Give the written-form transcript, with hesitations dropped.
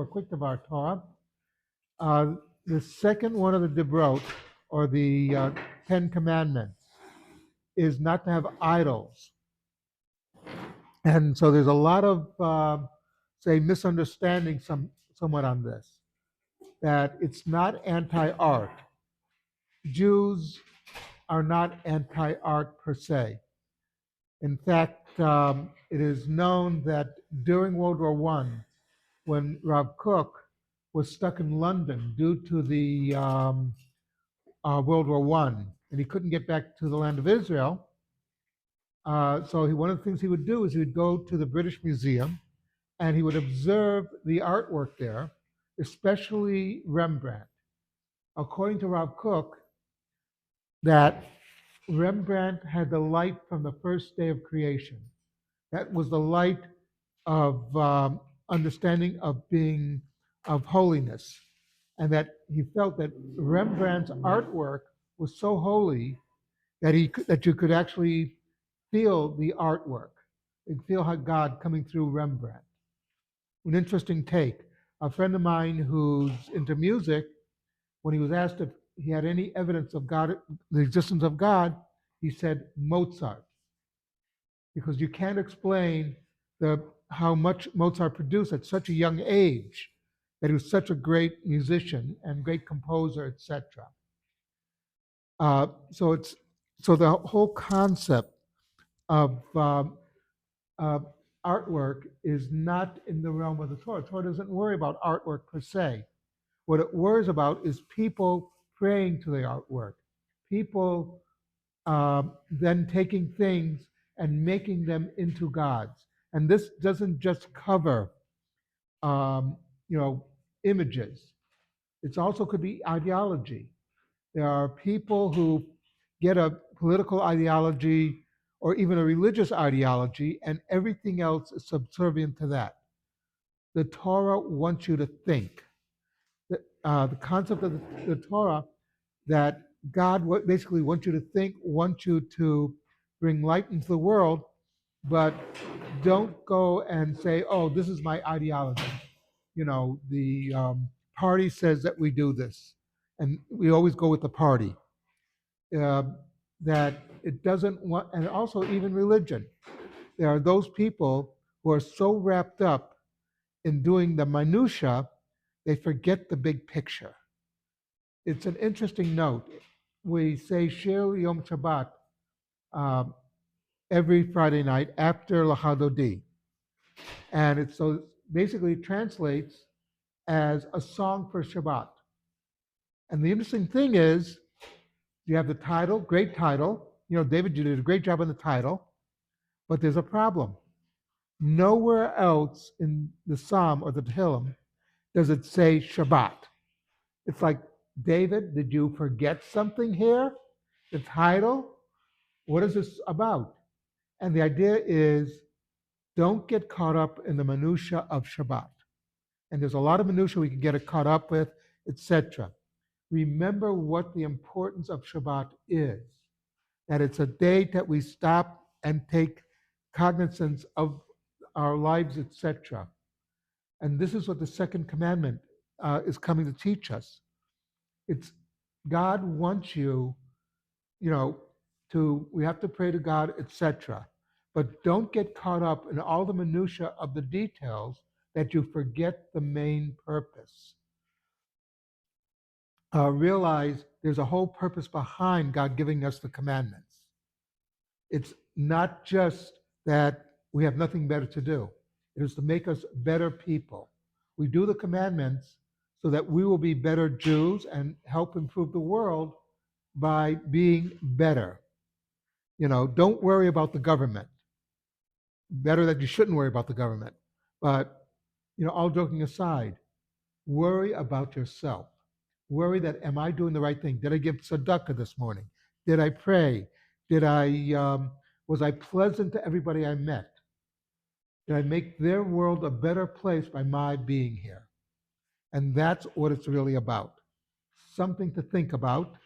or quick Bar Torah. The second one of the Debrot, or the Ten Commandments, is not to have idols. And so there's a lot of, say, misunderstanding somewhat on this, that it's not anti-art. Jews are not anti-art per se. In fact, it is known that during World War I, when Rav Kook was stuck in London due to the World War I, and he couldn't get back to the land of Israel, so one of the things he would do is he would go to the British Museum and he would observe the artwork there, especially Rembrandt. According to Rav Kook, that Rembrandt had the light from the first day of creation. That was the light of understanding of holiness, and that he felt that Rembrandt's artwork was so holy that you could actually feel the artwork and feel how God coming through Rembrandt. An interesting take. A friend of mine who's into music, when he was asked if he had any evidence of God, the existence of God, he said Mozart, because you can't explain how much Mozart produced at such a young age, that he was such a great musician and great composer, etc. So the whole concept of artwork is not in the realm of the Torah. Torah doesn't worry about artwork per se. What it worries about is people praying to the artwork, people then taking things and making them into gods. And this doesn't just cover, images. It also could be ideology. There are people who get a political ideology or even a religious ideology, and everything else is subservient to that. The Torah wants you to think. The concept of the Torah, that God basically wants you to think, wants you to bring light into the world, but don't go and say, oh, this is my ideology. The party says that we do this, and we always go with the party. That it doesn't want, and also even religion. There are those people who are so wrapped up in doing the minutia, they forget the big picture. It's an interesting note. We say Shir Yom Shabbat every Friday night after L'Chadodi. And it so basically translates as a song for Shabbat. And the interesting thing is, you have the title, great title. David, you did a great job on the title, but there's a problem. Nowhere else in the Psalm or the Tehillim does it say Shabbat. It's like, David, did you forget something here? The title? What is this about? And the idea is, don't get caught up in the minutia of Shabbat. And there's a lot of minutia we can get caught up with, etc. Remember what the importance of Shabbat is. That it's a day that we stop and take cognizance of our lives, etc. And this is what the Second Commandment is coming to teach us. It's God wants you, we have to pray to God, etc. But don't get caught up in all the minutia of the details that you forget the main purpose. Realize there's a whole purpose behind God giving us the commandments. It's not just that we have nothing better to do. It is to make us better people. We do the commandments so that we will be better Jews and help improve the world by being better. Don't worry about the government. Better that you shouldn't worry about the government. But, all joking aside, worry about yourself. Worry that, am I doing the right thing? Did I give tzedakah this morning? Did I pray? Was I pleasant to everybody I met? Did I make their world a better place by my being here? And that's what it's really about. Something to think about.